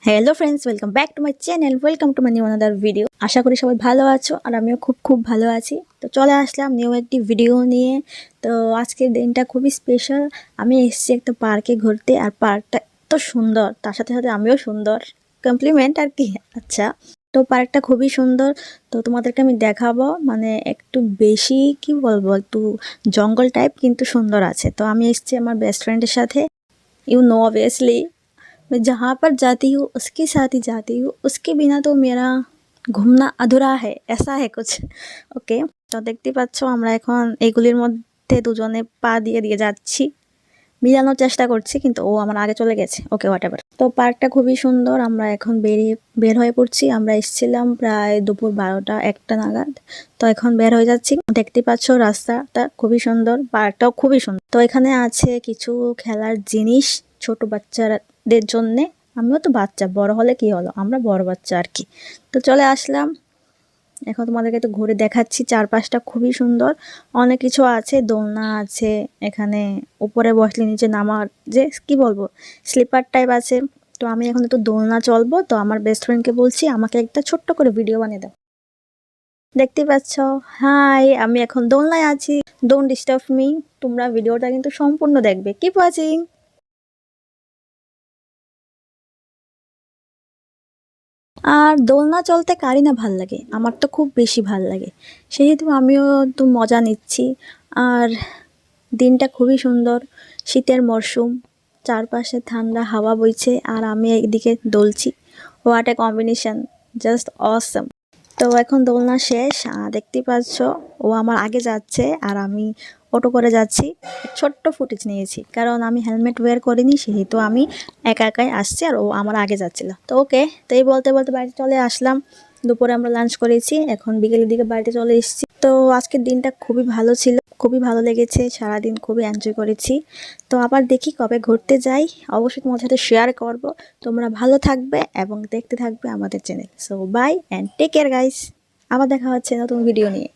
Hello friends, welcome back to my channel. Welcome to my new another video. আশা করি সবাই ভালো আছো আর আমিও খুব ভালো আছি। তো চলে আসলাম নিউ একটি ভিডিও নিয়ে। তো আজকের দিনটা খুবই স্পেশাল। আমি এসেছি একটা পার্কে ঘুরতে, আর পার্কটা এত সুন্দর, তার সাথে সাথে আমিও সুন্দর, কমপ্লিমেন্ট আর কি। আচ্ছা, তো পার্কটা খুবই সুন্দর। তো তোমাদেরকে আমি দেখাবো, মানে একটু বেশি কি বলবো, একটু জঙ্গল টাইপ কিন্তু সুন্দর আছে। তো আমি এসেছি আমার বেস্ট ফ্রেন্ডের সাথে। यू नो ऑब्वियसली मैं जहाँ पर जाती हूँ उसके साथ ही जाती हूँ, उसके बिना तो मेरा ঘুমনা আধুরা है, ऐसा है कुछ। ওকে, তো দেখতে পাচ্ছ আমরা এখন এগুলির মধ্যে দুজনে পা দিয়ে দিয়ে যাচ্ছি, মিলানোর চেষ্টা করছি, কিন্তু ও আমার আগে চলে গেছে। ওকে, হোয়াটএভার। তো পার্কটা খুবই সুন্দর। আমরা এখন বের হয়ে পড়ছি। আমরা এসেছিলাম প্রায় দুপুর 12টা-1টা নাগাদ। তো এখন বের হয়ে যাচ্ছি। দেখতে পাচ্ছ রাস্তাটা খুবই সুন্দর, পার্কটাও খুবই সুন্দর। তো এখানে আছে কিছু খেলার জিনিস ছোট বাচ্চাদের জন্যে। আমিও তো বাচ্চা, বড় হলে কি হলো, আমরা বড় বাচ্চা আর কি। তো চলে আসলাম। এখন তোমাদেরকে তো ঘুরে দেখাচ্ছি, চারপাশটা খুবই সুন্দর। অনেক কিছু আছে, দোলনা আছে এখানে, উপরে বসলে নিচে নামার যে কি বলবো স্লিপার টাইপ আছে। তো আমি এখন একটু দোলনা চলবো। তো আমার বেস্ট ফ্রেন্ডকে বলছি আমাকে একটা ছোট্ট করে ভিডিও বানিয়ে দাও। দেখতে পাচ্ছ, হাই, আমি এখন দোলনায় আছি। Don't disturb me. তোমরা ভিডিওটা কিন্তু সম্পূর্ণ দেখবে। Keep watching. আর দোলনা চলতে কারই না ভাল লাগে, আমার তো খুব বেশি ভাল লাগে, সেহেতু আমিও একটু মজা নিচ্ছি। আর দিনটা খুবই সুন্দর, শীতের মরশুম, চারপাশে ঠান্ডা হাওয়া বইছে আর আমি এদিকে দোলছি। What a combination, just awesome. তো এখন দোলনা শেষ, দেখতে পাচ্ছ ও আমার আগে যাচ্ছে আর আমি অটো করে যাচ্ছি। ছোট্ট ফুটেজ নিয়েছি কারণ আমি হেলমেট ওয়্যার করিনি, সেহেতু আমি একা একাই আসছি আর ও আমার আগে যাচ্ছিল। তো ওকে, তো এই বলতে বলতে বাড়িতে চলে আসলাম। দুপুরে আমরা লাঞ্চ করেছি, এখন বিকেলের দিকে বাড়িতে চলে এসেছি। তো আজকের দিনটা খুবই ভালো ছিল, খুবই ভালো লেগেছে, সারাদিন খুবই এনজয় করেছি। তো আবার দেখি কবে ঘুরতে যাই, অবশ্যই তোমার সাথে শেয়ার করব। তোমরা ভালো থাকবে এবং দেখতে থাকবে আমাদের channel. So bye and take care guys. আবার দেখা হচ্ছে নতুন ভিডিও নিয়ে।